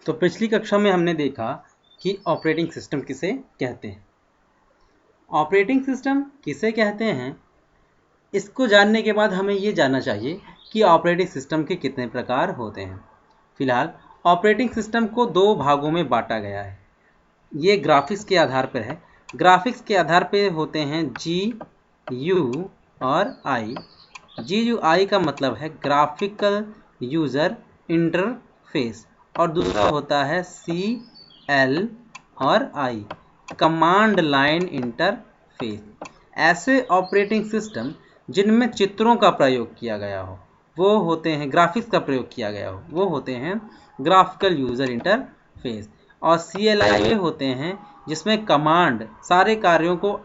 तो पिछली कक्षा में हमने देखा कि ऑपरेटिंग सिस्टम किसे कहते हैं। ऑपरेटिंग सिस्टम किसे कहते हैं, इसको जानने के बाद हमें ये जानना चाहिए कि ऑपरेटिंग सिस्टम के कितने प्रकार होते हैं। फिलहाल ऑपरेटिंग सिस्टम को दो भागों में बांटा गया है। ये ग्राफिक्स के आधार पर है। ग्राफिक्स के आधार पर होते हैं GUI और I। GUI का मतलब है ग्राफिकल यूज़र इंटरफेस और दूसरा होता है CL और I, कमांड लाइन इंटरफेस। ऐसे ऑपरेटिंग सिस्टम जिनमें चित्रों का प्रयोग किया गया हो वो होते हैं, ग्राफिक्स का प्रयोग किया गया हो वो होते हैं ग्राफिकल यूज़र इंटरफेस। और CLI वे होते हैं जिसमें कमांड, सारे कार्यों को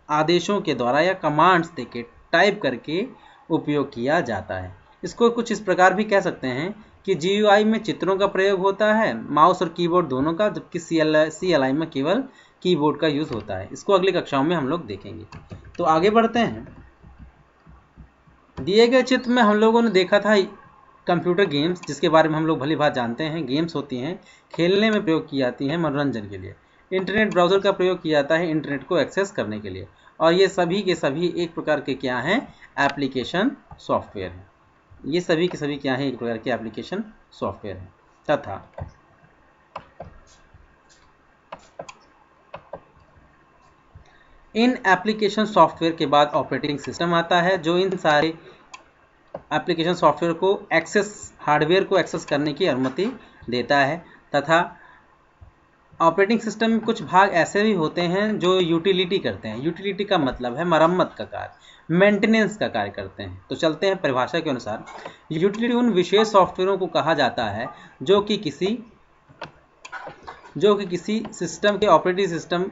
आदेशों के द्वारा या कमांड्स देके टाइप करके उपयोग किया जाता है। इसको कुछ इस प्रकार भी कह सकते हैं कि GUI में चित्रों का प्रयोग होता है, माउस और कीबोर्ड दोनों का, जबकि CLI में केवल कीबोर्ड का यूज़ होता है। इसको अगली कक्षाओं में हम लोग देखेंगे। तो आगे बढ़ते हैं। दिए गए चित्र में हम लोगों ने देखा था कंप्यूटर गेम्स, जिसके बारे में हम लोग भली बात जानते हैं। गेम्स होती हैं, खेलने में प्रयोग की जाती हैं मनोरंजन के लिए। इंटरनेट ब्राउज़र का प्रयोग किया जाता है इंटरनेट को एक्सेस करने के लिए। और ये सभी के सभी एक प्रकार के क्या हैं, एप्लीकेशन सॉफ्टवेयर हैं। ये सभी के सभी क्या हैं, एक प्रकार के एप्लीकेशन सॉफ्टवेयर हैं। तथा इन एप्लीकेशन सॉफ्टवेयर के बाद ऑपरेटिंग सिस्टम आता है, जो इन सारे एप्लीकेशन सॉफ्टवेयर को एक्सेस, हार्डवेयर को एक्सेस करने की अनुमति देता है। तथा ऑपरेटिंग सिस्टम में कुछ भाग ऐसे भी होते हैं जो यूटिलिटी करते हैं। यूटिलिटी का मतलब है मरम्मत का कार्य, मेंटेनेंस का कार्य करते हैं। तो चलते हैं परिभाषा के अनुसार। यूटिलिटी उन विशेष सॉफ्टवेयरों को कहा जाता है जो कि किसी सिस्टम के, ऑपरेटिंग सिस्टम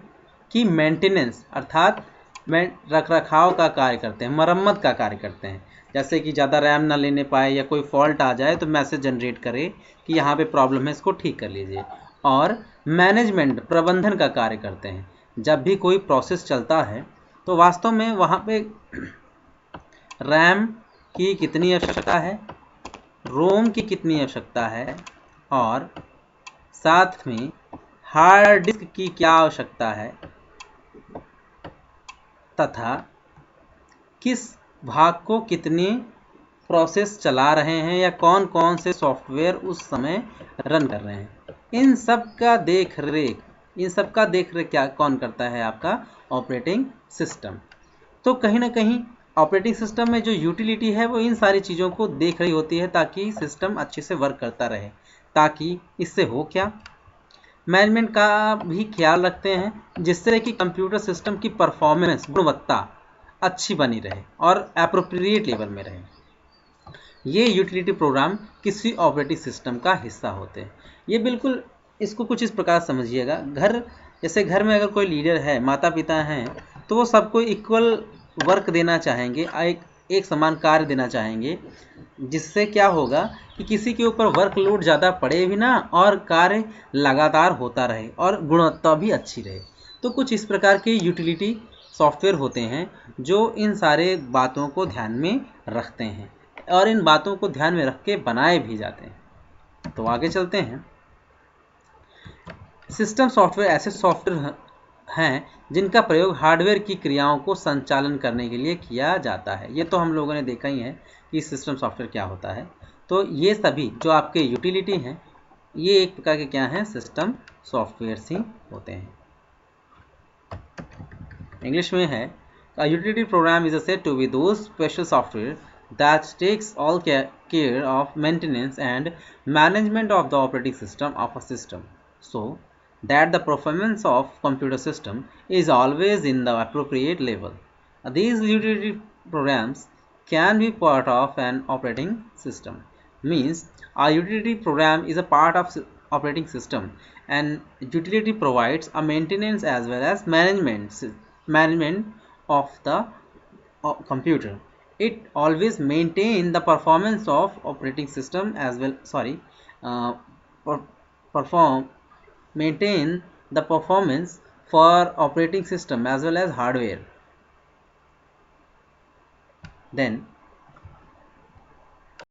की मेंटेनेंस अर्थात रख रखाव का कार्य करते हैं, मरम्मत का कार्य करते हैं। जैसे कि ज़्यादा रैम ना लेने पाए या कोई फॉल्ट आ जाए तो मैसेज जनरेट करे कि यहाँ पे प्रॉब्लम है, इसको ठीक कर लीजिए। और मैनेजमेंट, प्रबंधन का कार्य करते हैं। जब भी कोई प्रोसेस चलता है तो वास्तव में वहाँ पे रैम की कितनी आवश्यकता है, रोम की कितनी आवश्यकता है और साथ में हार्ड डिस्क की क्या आवश्यकता है, तथा किस भाग को कितनी प्रोसेस चला रहे हैं या कौन कौन से सॉफ्टवेयर उस समय रन कर रहे हैं, इन सब का देख रेख क्या कौन करता है, आपका ऑपरेटिंग सिस्टम। तो कहीं ना कहीं ऑपरेटिंग सिस्टम में जो यूटिलिटी है वो इन सारी चीज़ों को देख रही होती है ताकि सिस्टम अच्छे से वर्क करता रहे। ताकि इससे हो क्या, मैनेजमेंट का भी ख्याल रखते हैं जिससे कि कंप्यूटर सिस्टम की परफॉर्मेंस, गुणवत्ता अच्छी बनी रहे और एप्रोप्रिएट लेवल में रहे। ये यूटिलिटी प्रोग्राम किसी ऑपरेटिंग सिस्टम का हिस्सा होते हैं। ये बिल्कुल, इसको कुछ इस प्रकार समझिएगा। जैसे घर में अगर कोई लीडर है, माता पिता हैं, तो वो सबको इक्वल वर्क देना चाहेंगे, एक समान कार्य देना चाहेंगे, जिससे क्या होगा कि किसी के ऊपर वर्कलोड ज़्यादा पड़े भी ना और कार्य लगातार होता रहे और गुणवत्ता भी अच्छी रहे। तो कुछ इस प्रकार के यूटिलिटी सॉफ्टवेयर होते हैं जो इन सारे बातों को ध्यान में रखते हैं और इन बातों को ध्यान में रख के बनाए भी जाते हैं। तो आगे चलते हैं। सिस्टम सॉफ्टवेयर ऐसे सॉफ्टवेयर हैं जिनका प्रयोग हार्डवेयर की क्रियाओं को संचालन करने के लिए किया जाता है। ये तो हम लोगों ने देखा ही है कि सिस्टम सॉफ्टवेयर क्या होता है। तो ये सभी जो आपके यूटिलिटी हैं, ये एक प्रकार के क्या हैं, सिस्टम सॉफ्टवेयर ही होते हैं। इंग्लिश में है, A utility program is said to be those special software that takes all care of maintenance and management of the operating system of a system, so that the performance of computer system is always in the appropriate level. These utility programs can be part of an operating system. Means a utility program is a part of operating system, and utility provides a maintenance as well as management of the computer. It always maintain the performance of operating system as well, maintain the performance for operating system as well as hardware. Then